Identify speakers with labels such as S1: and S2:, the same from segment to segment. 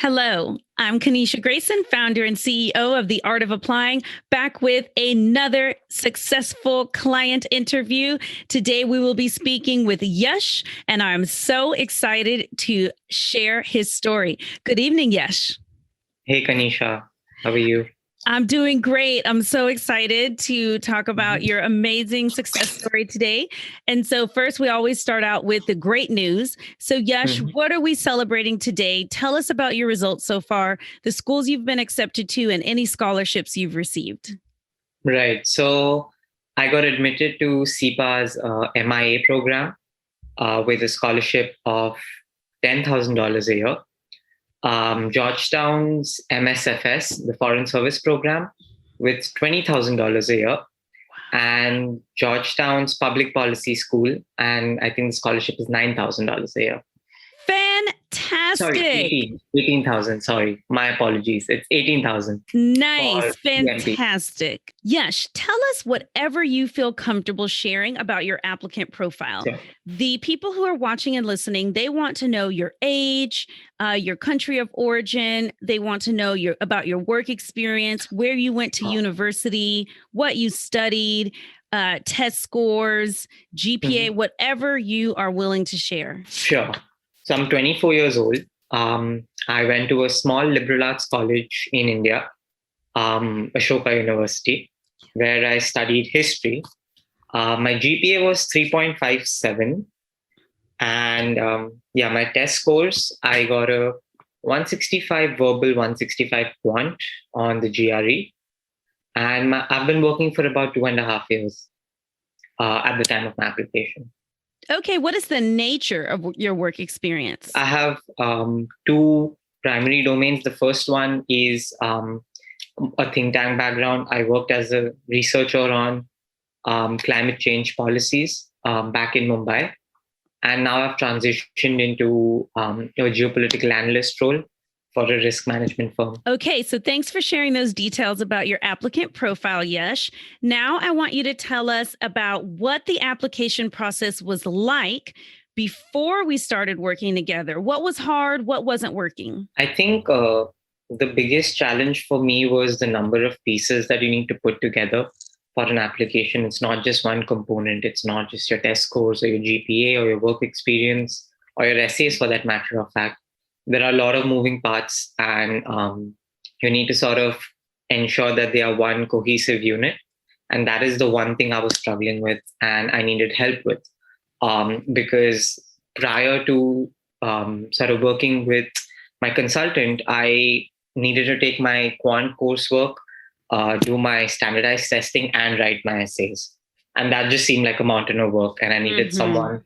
S1: Hello, I'm Kanisha Grayson, founder and CEO of The Art of Applying, back with another successful client interview. Today, we will be speaking with Yash, and I'm so excited to share his story. Good evening, Yash.
S2: Hey, Kanisha. How are you?
S1: I'm doing great. I'm so excited to talk about your amazing success story today. And so, first, we always start out with the great news. So, Yash, what are we celebrating today? Tell us about your results so far, the schools you've been accepted to, and any scholarships you've received.
S2: Right. So, I got admitted to SIPA's MIA program with a scholarship of $10,000 a year. Georgetown's MSFS, the Foreign Service Program, with $20,000 a year, and Georgetown's Public Policy School, and I think the scholarship is $9,000 a year.
S1: Fantastic.
S2: Sorry, 18,000. Sorry, my apologies. It's 18,000.
S1: Nice. Fantastic. Yash, tell us whatever you feel comfortable sharing about your applicant profile.
S2: Sure.
S1: The people who are watching and listening, they want to know your age, your country of origin. They want to know about your work experience, where you went to university, what you studied, test scores, GPA, whatever you are willing to share.
S2: Sure. So I'm 24 years old. I went to a small liberal arts college in India, Ashoka University, where I studied history. My GPA was 3.57. And my test scores, I got a 165 verbal, 165 quant on the GRE. And I've been working for about 2.5 years at the time of my application.
S1: Okay, what is the nature of your work experience?
S2: I have two primary domains. The first one is a think tank background. I worked as a researcher on climate change policies back in Mumbai. And now I've transitioned into a geopolitical analyst role for a risk management firm.
S1: Okay, so thanks for sharing those details about your applicant profile, Yash. Now I want you to tell us about what the application process was like before we started working together. What was hard? What wasn't working?
S2: I think the biggest challenge for me was the number of pieces that you need to put together for an application. It's not just one component. It's not just your test scores or your GPA or your work experience or your essays for that matter of fact. There are a lot of moving parts, and you need to sort of ensure that they are one cohesive unit. And that is the one thing I was struggling with and I needed help with. Because prior to sort of working with my consultant, I needed to take my quant coursework, do my standardized testing, and write my essays. And that just seemed like a mountain of work. And I needed someone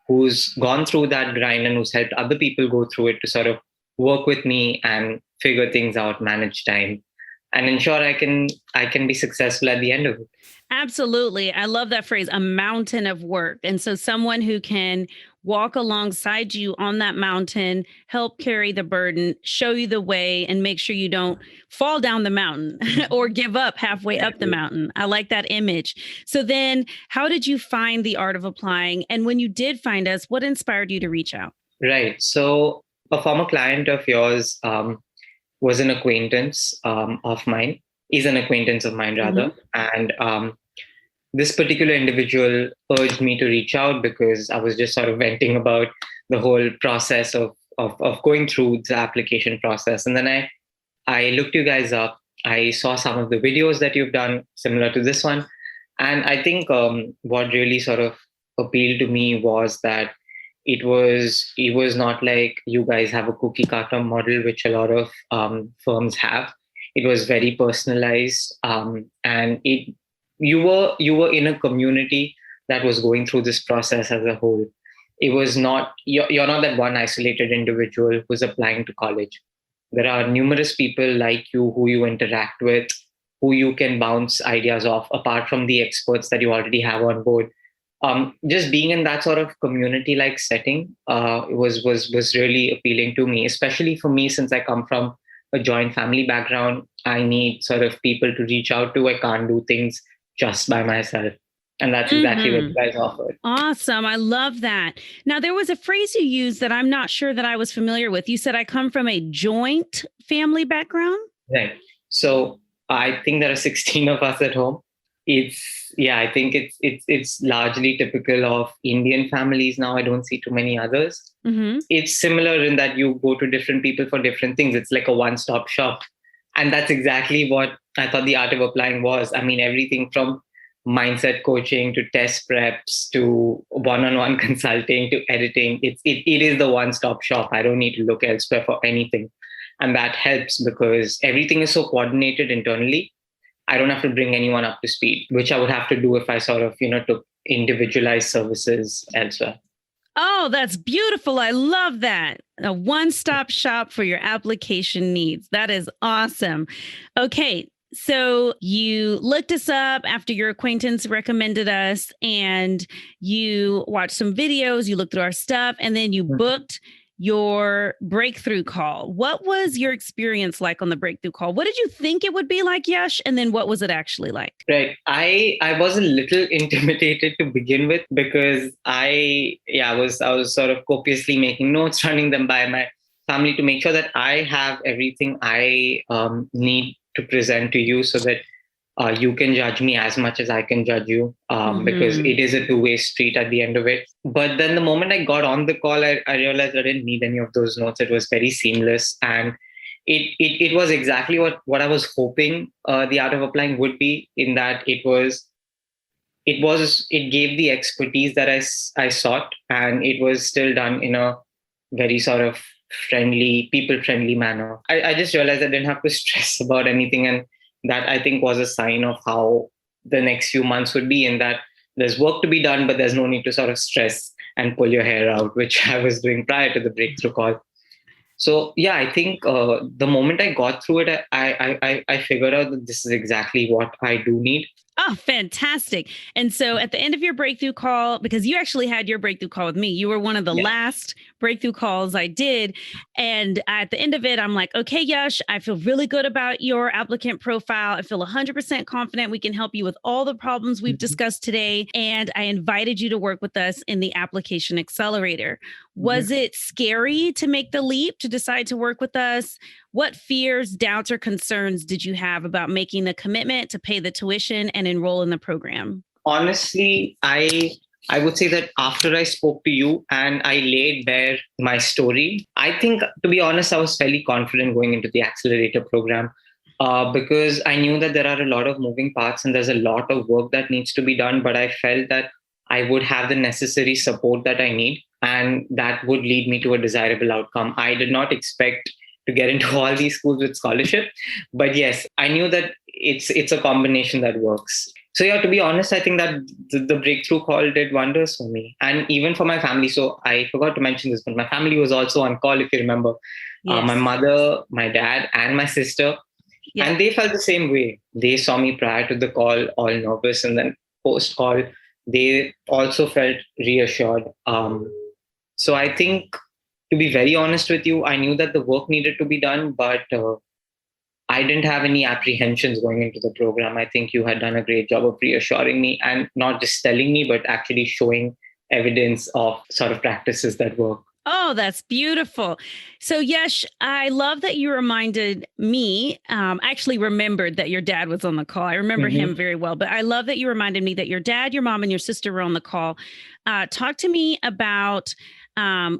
S2: who's gone through that grind and who's helped other people go through it to sort of work with me and figure things out, manage time, and ensure I can be successful at the end of it.
S1: Absolutely. I love that phrase, a mountain of work. And so someone who can walk alongside you on that mountain, help carry the burden, show you the way, and make sure you don't fall down the mountain or give up halfway up the mountain. I like that image. So then how did you find the art of applying? And when you did find us, what inspired you to reach out?
S2: Right. So a former client of yours was an acquaintance of mine, is an acquaintance of mine rather. And this particular individual urged me to reach out because I was just sort of venting about the whole process of going through the application process. And then I looked you guys up. I saw some of the videos that you've done similar to this one. And I think what really sort of appealed to me was that it was not like you guys have a cookie cutter model, which a lot of firms have. It was very personalized, and you were in a community that was going through this process as a whole. It was not you're not that one isolated individual who's applying to college. There are numerous people like you who you interact with, who you can bounce ideas off, apart from the experts that you already have on board. Just being in that sort of community-like setting was really appealing to me, especially for me since I come from a joint family background. I need sort of people to reach out to. I can't do things just by myself. And that's exactly what you guys offered.
S1: Awesome. I love that. Now, there was a phrase you used that I'm not sure that I was familiar with. You said, I come from a joint family background.
S2: Right. So I think there are 16 of us at home. I think it's largely typical of Indian families now. I don't see too many others.
S1: Mm-hmm.
S2: It's similar in that you go to different people for different things. It's like a one-stop shop. And that's exactly what I thought the art of applying was. I mean, everything from mindset coaching to test preps to one-on-one consulting to editing. It is the one-stop shop. I don't need to look elsewhere for anything. And that helps because everything is so coordinated internally. I don't have to bring anyone up to speed, which I would have to do if I sort of, took individualized services elsewhere.
S1: Oh, that's beautiful. I love that. A one-stop shop for your application needs. That is awesome. Okay. So you looked us up after your acquaintance recommended us, and you watched some videos, you looked through our stuff, and then you booked your breakthrough call. What was your experience like on the breakthrough call? What did you think it would be like, Yash? And then what was it actually like?
S2: Right. I was a little intimidated to begin with because I was sort of copiously making notes, running them by my family to make sure that I have everything I need to present to you so that you can judge me as much as I can judge you, because it is a two-way street at the end of it. But then the moment I got on the call, I realized I didn't need any of those notes. It was very seamless. And it was exactly what I was hoping the art of applying would be, in that it gave the expertise that I sought, and it was still done in a very sort of people-friendly manner. I just realized I didn't have to stress about anything, and that I think was a sign of how the next few months would be, in that there's work to be done, but there's no need to sort of stress and pull your hair out, which I was doing prior to the breakthrough call. So I think the moment I got through it, I figured out that this is exactly what I do need.
S1: Oh, fantastic. And so at the end of your breakthrough call, because you actually had your breakthrough call with me, you were one of the last breakthrough calls I did. And at the end of it, I'm like, okay, Yash, I feel really good about your applicant profile. I feel 100% confident we can help you with all the problems we've discussed today. And I invited you to work with us in the application accelerator. Was it scary to make the leap, to decide to work with us? What fears, doubts, or concerns did you have about making the commitment to pay the tuition and enroll in the program?
S2: Honestly, I would say that after I spoke to you and I laid bare my story, I think, to be honest, I was fairly confident going into the Accelerator program, because I knew that there are a lot of moving parts and there's a lot of work that needs to be done. But I felt that I would have the necessary support that I need, and that would lead me to a desirable outcome. I did not expect to get into all these schools with scholarship, but yes, I knew that it's a combination that works. So to be honest, I think that the breakthrough call did wonders for me, and even for my family. So I forgot to mention this, but my family was also on call, if you remember.
S1: Yes.
S2: My mother, my dad, and my sister, and they felt the same way. They saw me prior to the call all nervous, and then post call, they also felt reassured. So I think, to be very honest with you, I knew that the work needed to be done, but I didn't have any apprehensions going into the program. I think you had done a great job of reassuring me, and not just telling me, but actually showing evidence of sort of practices that work.
S1: Oh, that's beautiful. So, Yash, I love that you reminded me, actually remembered that your dad was on the call. I remember him very well, but I love that you reminded me that your dad, your mom, and your sister were on the call. Talk to me about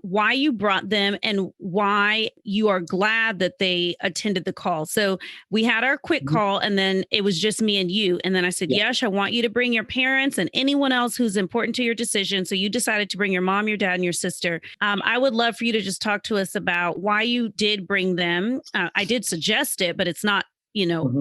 S1: why you brought them and why you are glad that they attended the call. So we had our quick call, and then it was just me and you. And then I said, Yash, I want you to bring your parents and anyone else who's important to your decision. So you decided to bring your mom, your dad, and your sister. I would love for you to just talk to us about why you did bring them. I did suggest it, but it's not,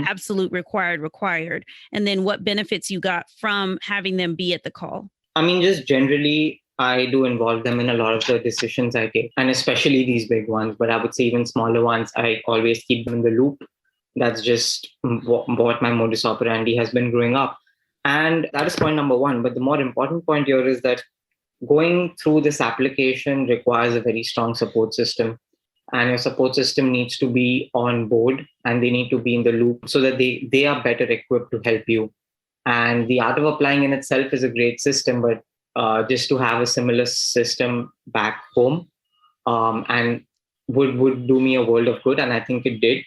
S1: absolute required. And then what benefits you got from having them be at the call.
S2: I mean, just generally, I do involve them in a lot of the decisions I take, and especially these big ones, but I would say even smaller ones, I always keep them in the loop. That's just what my modus operandi has been growing up. And that is point number one. But the more important point here is that going through this application requires a very strong support system. And your support system needs to be on board, and they need to be in the loop so that they are better equipped to help you. And the Art of Applying in itself is a great system, but just to have a similar system back home and would do me a world of good. And I think it did,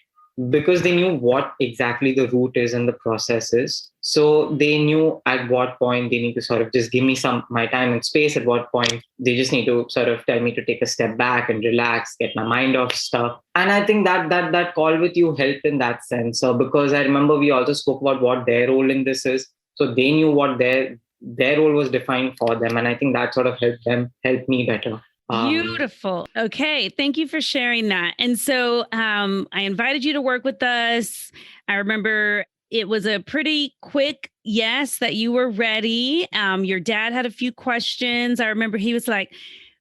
S2: because they knew what exactly the route is and the process is. So they knew at what point they need to sort of just give me my time and space, at what point they just need to sort of tell me to take a step back and relax, get my mind off stuff. And I think that call with you helped in that sense. So because I remember we also spoke about what their role in this is. So they knew what their role was defined for them. And I think that sort of helped me better.
S1: Beautiful. Okay. Thank you for sharing that. And so I invited you to work with us. I remember it was a pretty quick yes that you were ready. Your dad had a few questions. I remember he was like,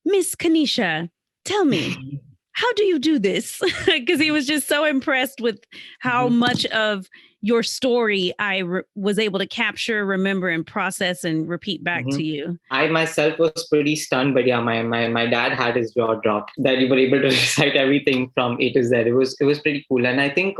S1: Miss Kanisha, tell me, how do you do this? Because he was just so impressed with how much of your story I was able to capture, remember, and process and repeat back to you.
S2: I myself was pretty stunned, but yeah, my dad had his jaw dropped that you were able to recite everything from A to Z. It was pretty cool. And I think,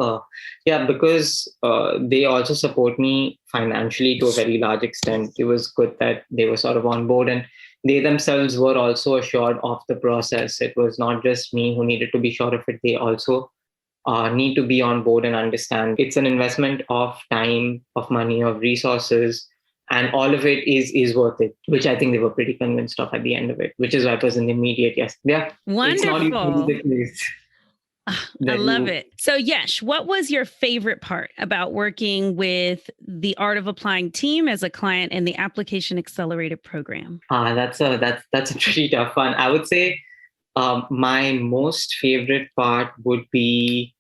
S2: because they also support me financially to a very large extent, it was good that they were sort of on board, and they themselves were also assured of the process. It was not just me who needed to be sure of it. They also need to be on board and understand it's an investment of time, of money, of resources, and all of it is worth it, which I think they were pretty convinced of at the end of it, which is why it was an immediate yes. Yeah.
S1: Wonderful.
S2: It's not the case.
S1: I love it. So Yash, what was your favorite part about working with the Art of Applying team as a client in the Application Accelerator program?
S2: That's a pretty tough one. I would say my most favorite part would be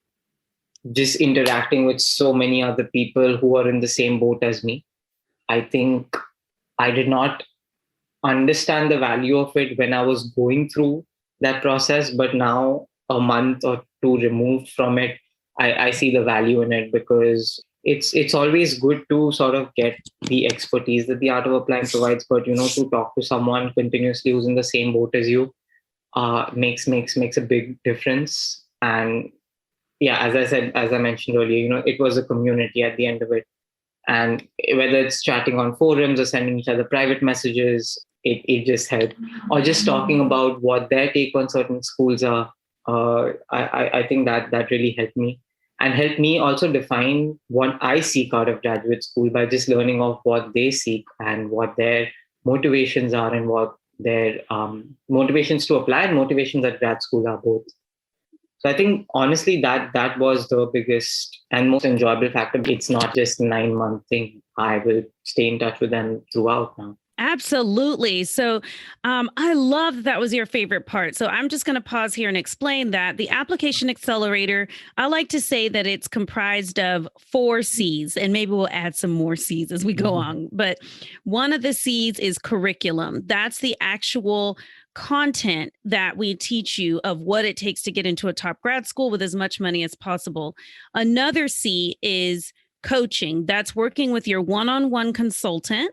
S2: just interacting with so many other people who are in the same boat as me. I think I did not understand the value of it when I was going through that process, but now a month or two removed from it, I see the value in it, because it's always good to sort of get the expertise that the Art of Applying provides, but to talk to someone continuously who's in the same boat as you makes a big difference. And yeah, as I mentioned earlier, it was a community at the end of it. And whether it's chatting on forums or sending each other private messages, it just helped. Or just talking about what their take on certain schools are. I think that really helped me. And helped me also define what I seek out of graduate school by just learning of what they seek and what their motivations are, and what their motivations to apply and motivations at grad school are both. So I think honestly that was the biggest and most enjoyable factor. It's not just a 9-month thing. I will stay in touch with them throughout now.
S1: Absolutely. So I love that was your favorite part. So I'm just going to pause here and explain that the Application Accelerator, I like to say that it's comprised of 4 C's, and maybe we'll add some more C's as we go on. But one of the C's is curriculum. That's the actual content that we teach you of what it takes to get into a top grad school with as much money as possible. Another C is coaching. That's working with your one-on-one consultant.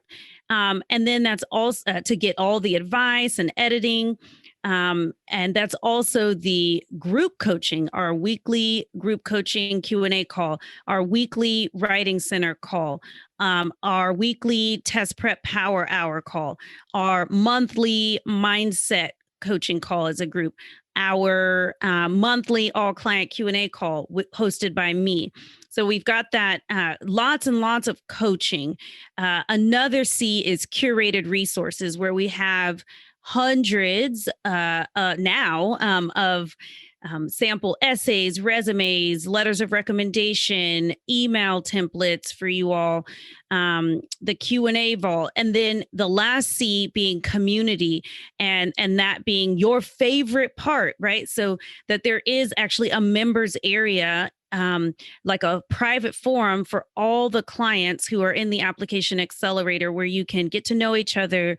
S1: And then that's also to get all the advice and editing. And that's also the group coaching, our weekly group coaching Q&A call, our weekly writing center call, our weekly test prep power hour call, our monthly mindset coaching call as a group, our monthly all client Q&A call hosted by me. So we've got that lots and lots of coaching. Another C is curated resources, where we have hundreds now of sample essays, resumes, letters of recommendation, email templates for you all, the Q&A vault, and then the last C being community, and that being your favorite part, right? So that there is actually a members area, like a private forum for all the clients who are in the Application Accelerator, where you can get to know each other,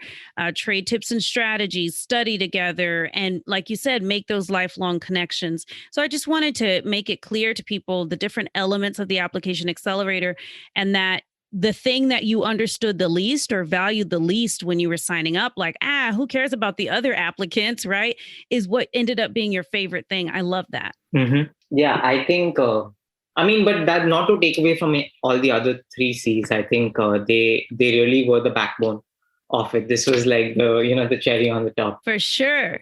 S1: trade tips and strategies, study together, and like you said, make those lifelong connections. So I just wanted to make it clear to people the different elements of the Application Accelerator, and that the thing that you understood the least or valued the least when you were signing up, like, who cares about the other applicants, right, is what ended up being your favorite thing. I love that.
S2: Yeah, I think I mean, but that not to take away from all the other three C's. I think they really were the backbone of it. This was like the cherry on the top.
S1: For sure.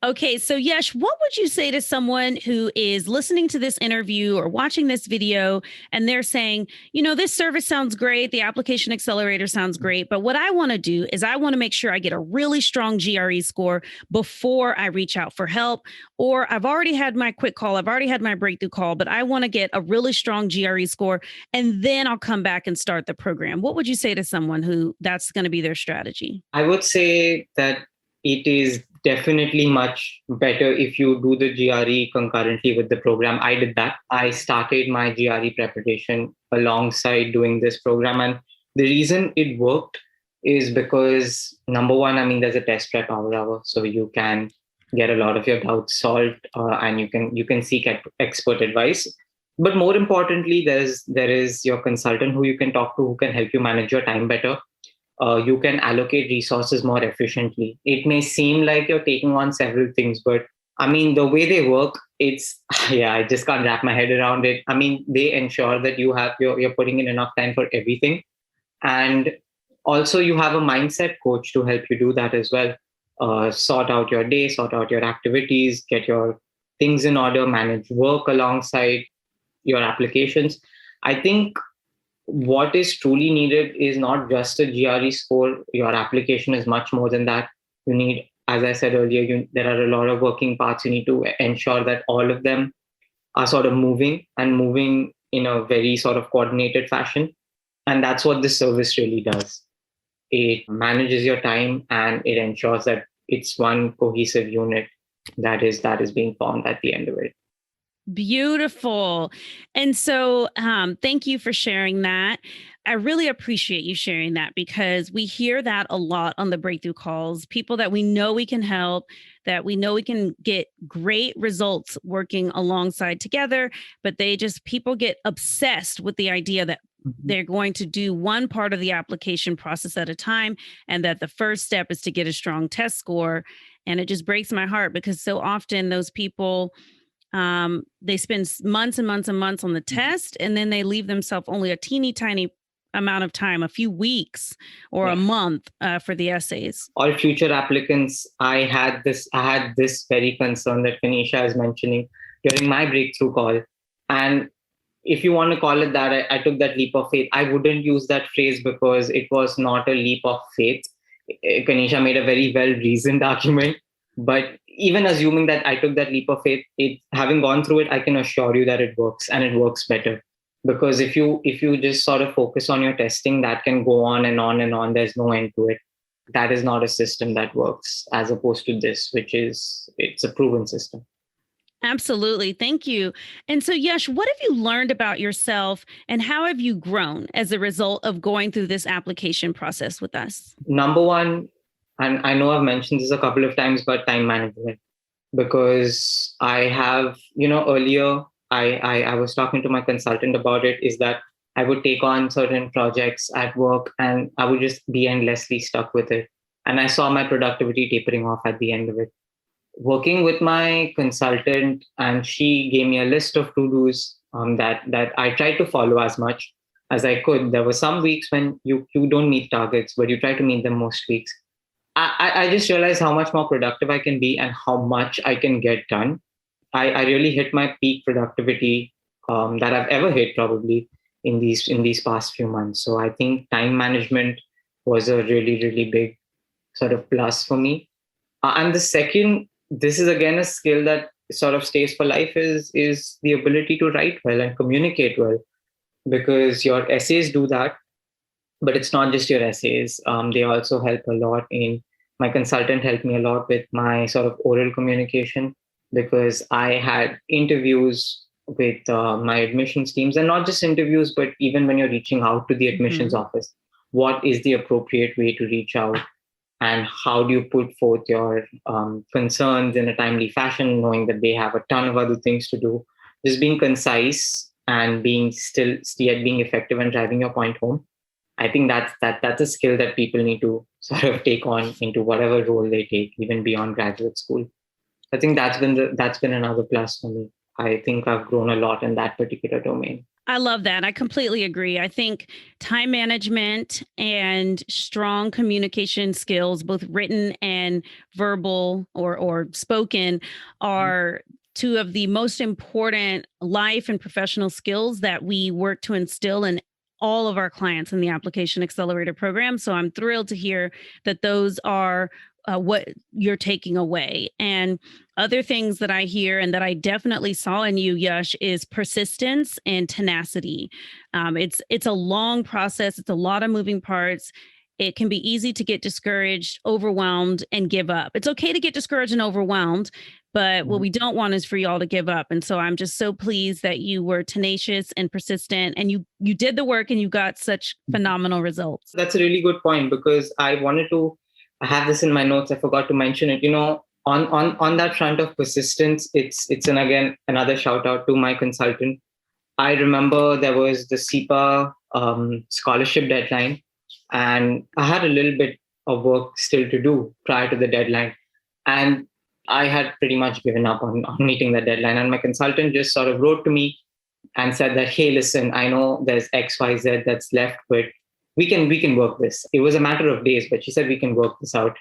S1: Okay, so Yash, what would you say to someone who is listening to this interview or watching this video and they're saying, this service sounds great, the application accelerator sounds great, but what I want to do is I want to make sure I get a really strong GRE score before I reach out for help, or I've already had my quick call, I've already had my breakthrough call, but I want to get a really strong GRE score and then I'll come back and start the program. What would you say to someone who that's going to be their strategy?
S2: I would say that it is definitely much better if you do the GRE concurrently with the program. I did that. I started my GRE preparation alongside doing this program. And the reason it worked is because, number one, I mean, there's a test prep hour, so you can get a lot of your doubts solved, and you can seek expert advice. But more importantly, there is your consultant who you can talk to, who can help you manage your time better. You can allocate resources more efficiently. It may seem like you're taking on several things, but I mean, the way they work, it's, yeah, I just can't wrap my head around it. I mean, they ensure that you're putting in enough time for everything. And also you have a mindset coach to help you do that as well. Sort out your day, sort out your activities, get your things in order, manage work alongside your applications. I think what is truly needed is not just a GRE score. Your application is much more than that. You need, as I said earlier, there are a lot of working parts. You need to ensure that all of them are sort of moving in a very sort of coordinated fashion. And that's what this service really does. It manages your time and it ensures that it's one cohesive unit that is being formed at the end of it.
S1: Beautiful. And so thank you for sharing that. I really appreciate you sharing that because we hear that a lot on the breakthrough calls, people that we know we can help, that we know we can get great results working alongside together, but people get obsessed with the idea that they're going to do one part of the application process at a time, and that the first step is to get a strong test score. And it just breaks my heart because so often those people, they spend months and months and months on the test, and then they leave themselves only a teeny tiny amount of time, a few weeks or a month for the essays.
S2: All future applicants, I had this very concern that Kanisha is mentioning during my breakthrough call. And if you want to call it that, I took that leap of faith. I wouldn't use that phrase because it was not a leap of faith. Kanisha made a very well-reasoned argument. But even assuming that I took that leap of faith, having gone through it, I can assure you that it works, and it works better. Because if you just sort of focus on your testing, that can go on and on and on. There's no end to it. That is not a system that works, as opposed to this, it's a proven system.
S1: Absolutely. Thank you. And so, Yash, what have you learned about yourself and how have you grown as a result of going through this application process with us?
S2: Number one, and I know I've mentioned this a couple of times, but time management. Because I have, earlier, I was talking to my consultant about it, is that I would take on certain projects at work and I would just be endlessly stuck with it. And I saw my productivity tapering off at the end of it. Working with my consultant, and she gave me a list of to-dos that I tried to follow as much as I could. There were some weeks when you don't meet targets, but you try to meet them most weeks. I just realized how much more productive I can be and how much I can get done. I really hit my peak productivity that I've ever hit, probably in these past few months. So I think time management was a really, really big sort of plus for me. And the second, this is again a skill that sort of stays for life, is the ability to write well and communicate well, because your essays do that. But it's not just your essays. They also help a lot my consultant helped me a lot with my sort of oral communication, because I had interviews with my admissions teams, and not just interviews, but even when you're reaching out to the admissions office, what is the appropriate way to reach out? And how do you put forth your concerns in a timely fashion, knowing that they have a ton of other things to do? Just being concise and being being effective and driving your point home. I think that's a skill that people need to sort of take on into whatever role they take, even beyond graduate school. I think that's been another plus for me. I think I've grown a lot in that particular domain.
S1: I love that. I completely agree. I think time management and strong communication skills, both written and verbal or spoken, are two of the most important life and professional skills that we work to instill in all of our clients in the Application Accelerator program. So I'm thrilled to hear that those are what you're taking away. And other things that I hear and that I definitely saw in you, Yash, is persistence and tenacity. It's a long process. It's a lot of moving parts. It can be easy to get discouraged, overwhelmed, and give up. It's okay to get discouraged and overwhelmed, but what we don't want is for y'all to give up. And so I'm just so pleased that you were tenacious and persistent, and you did the work and you got such phenomenal results.
S2: That's a really good point, because I wanted to have this in my notes. I forgot to mention it. On that front of persistence, it's and again another shout out to my consultant. I remember there was the SIPA scholarship deadline, and I had a little bit of work still to do prior to the deadline, and I had pretty much given up on meeting that deadline. And my consultant just sort of wrote to me and said that, hey, listen, I know there's XYZ that's left, but we can work this. It was a matter of days, but she said we can work this out.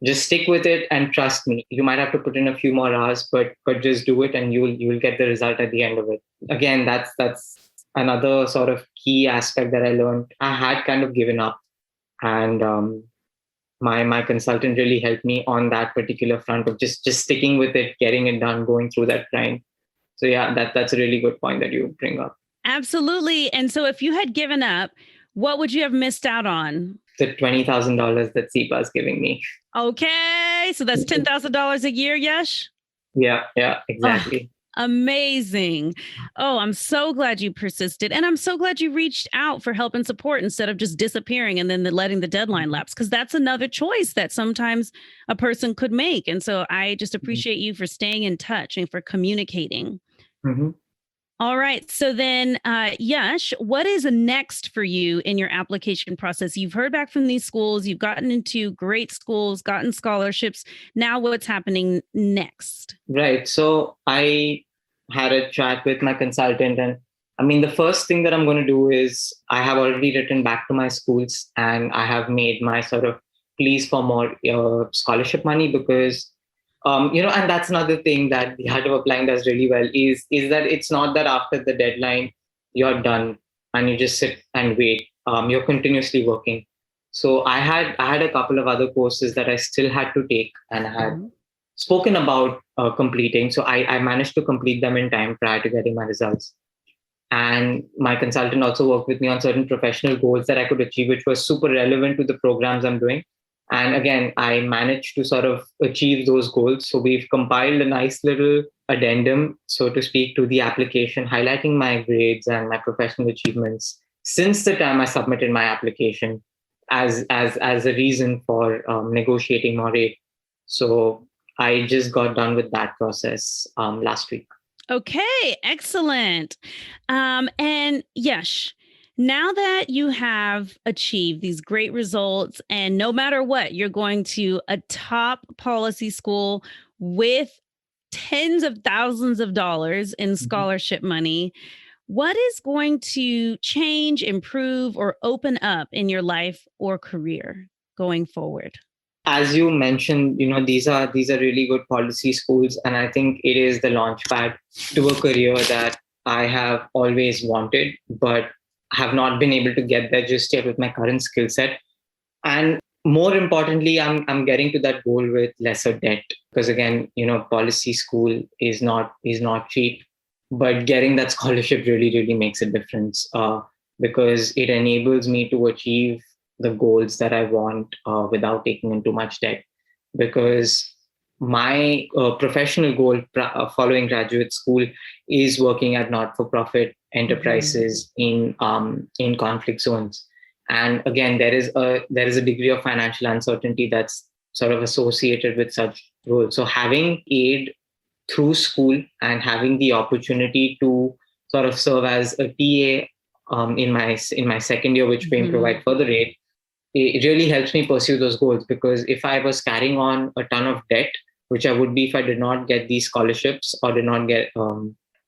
S2: Just stick with it and trust me. You might have to put in a few more hours, but just do it, and you'll get the result at the end of it. Again, that's another sort of key aspect that I learned. I had kind of given up, and my consultant really helped me on that particular front of just sticking with it, getting it done, going through that grind. So yeah, that's a really good point that you bring up.
S1: Absolutely. And so if you had given up, what would you have missed out on?
S2: The $20,000 that SIPA is giving me.
S1: Okay. So that's $10,000 a year, Yash?
S2: Yeah, exactly.
S1: Oh, amazing. Oh, I'm so glad you persisted. And I'm so glad you reached out for help and support instead of just disappearing and then letting the deadline lapse, because that's another choice that sometimes a person could make. And so I just appreciate you for staying in touch and for communicating.
S2: Mm-hmm.
S1: All right. So then, Yash, what is next for you in your application process? You've heard back from these schools. You've gotten into great schools, gotten scholarships. Now what's happening next?
S2: Right. So I had a chat with my consultant, and I mean, the first thing that I'm going to do is I have already written back to my schools, and I have made my sort of pleas for more scholarship money, because and that's another thing that the art of applying does really well is that it's not that after the deadline you're done and you just sit and wait. You're continuously working. So I had a couple of other courses that I still had to take, and I had spoken about completing. So I managed to complete them in time prior to getting my results. And my consultant also worked with me on certain professional goals that I could achieve, which was super relevant to the programs I'm doing. And again, I managed to sort of achieve those goals. So we've compiled a nice little addendum, so to speak, to the application, highlighting my grades and my professional achievements since the time I submitted my application as a reason for negotiating more rate. So I just got done with that process last week.
S1: Okay, excellent. And Yash, now that you have achieved these great results, and no matter what, you're going to a top policy school with tens of thousands of dollars in scholarship money, what is going to change, improve, or open up in your life or career going forward?
S2: As you mentioned, these are really good policy schools, and I think it is the launchpad to a career that I have always wanted, but have not been able to get there just yet with my current skill set. And more importantly, I'm getting to that goal with lesser debt, because again, policy school is not cheap, but getting that scholarship really makes a difference, because it enables me to achieve the goals that I want without taking in too much debt. Because my professional goal following graduate school is working at not-for-profit enterprises in conflict zones. And again, there is a degree of financial uncertainty that's sort of associated with such roles. So having aid through school and having the opportunity to sort of serve as a TA in my second year, which may provide further aid, it really helps me pursue those goals. Because if I was carrying on a ton of debt, which I would be if I did not get these scholarships or did not get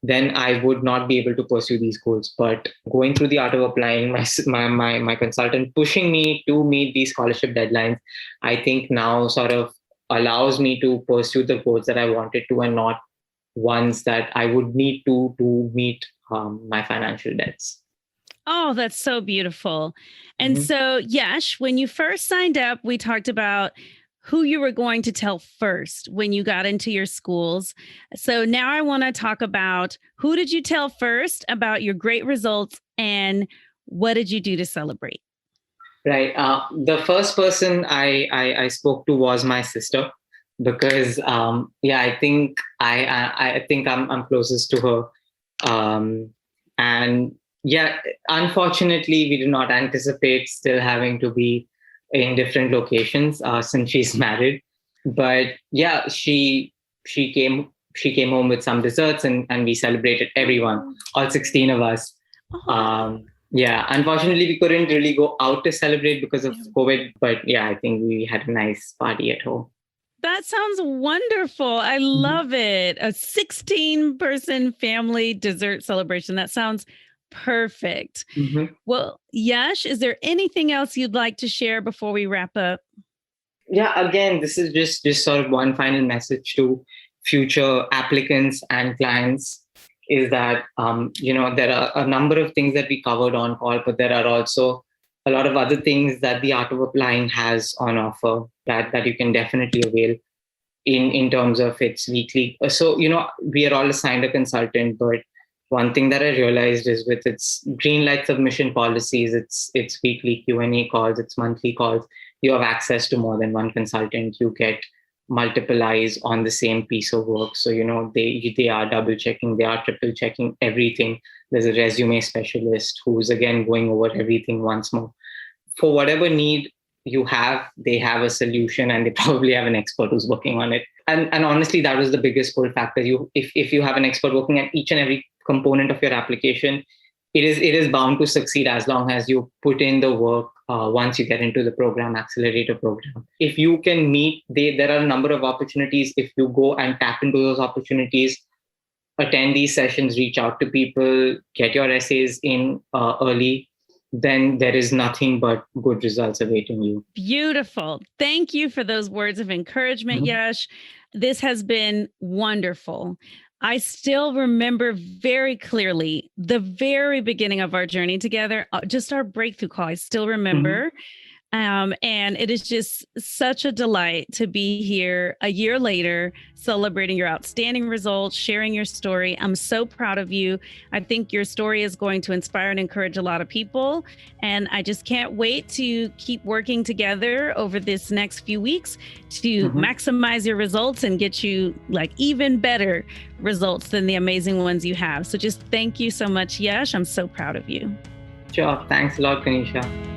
S2: then I would not be able to pursue these goals. But going through the art of applying, my consultant pushing me to meet these scholarship deadlines, I think now sort of allows me to pursue the goals that I wanted to, and not ones that I would need to meet my financial debts.
S1: Oh, that's so beautiful. And so, Yash, when you first signed up, we talked about who you were going to tell first when you got into your schools. So now I want to talk about, who did you tell first about your great results, and what did you do to celebrate?
S2: Right. The first person I spoke to was my sister, because I think I think I'm closest to her, and yeah, unfortunately, we do not anticipate still having to be in different locations since she's married. But yeah, she came home with some desserts, and we celebrated, everyone, all 16 of us. Yeah, unfortunately, we couldn't really go out to celebrate because of COVID. But yeah, I think we had a nice party at home.
S1: That sounds wonderful. I love it. A 16-person family dessert celebration. That sounds perfect. Well, Yash, is there anything else you'd like to share before we wrap up?
S2: Yeah, again, this is just sort of one final message to future applicants and clients, is that there are a number of things that we covered on call, but there are also a lot of other things that the art of applying has on offer that you can definitely avail in terms of its weekly. So we are all assigned a consultant, but one thing that I realized is, with its green light submission policies, its weekly Q&A calls, its monthly calls, you have access to more than one consultant. You get multiple eyes on the same piece of work. So, they are double checking, they are triple checking everything. There's a resume specialist who's again going over everything once more. For whatever need you have, they have a solution, and they probably have an expert who's working on it. And honestly, that was the biggest pull factor. If you have an expert working at each and every component of your application, it is bound to succeed, as long as you put in the work once you get into the program, Accelerator program. If you can meet, there are a number of opportunities. If you go and tap into those opportunities, attend these sessions, reach out to people, get your essays in early, then there is nothing but good results awaiting you.
S1: Beautiful. Thank you for those words of encouragement, Yash. This has been wonderful. I still remember very clearly the very beginning of our journey together, just our breakthrough call. I still remember. And it is just such a delight to be here a year later, celebrating your outstanding results, sharing your story. I'm so proud of you. I think your story is going to inspire and encourage a lot of people. And I just can't wait to keep working together over this next few weeks to maximize your results and get you like even better results than the amazing ones you have. So just thank you so much, Yash. I'm so proud of you.
S2: Sure. Thanks a lot, Kanisha.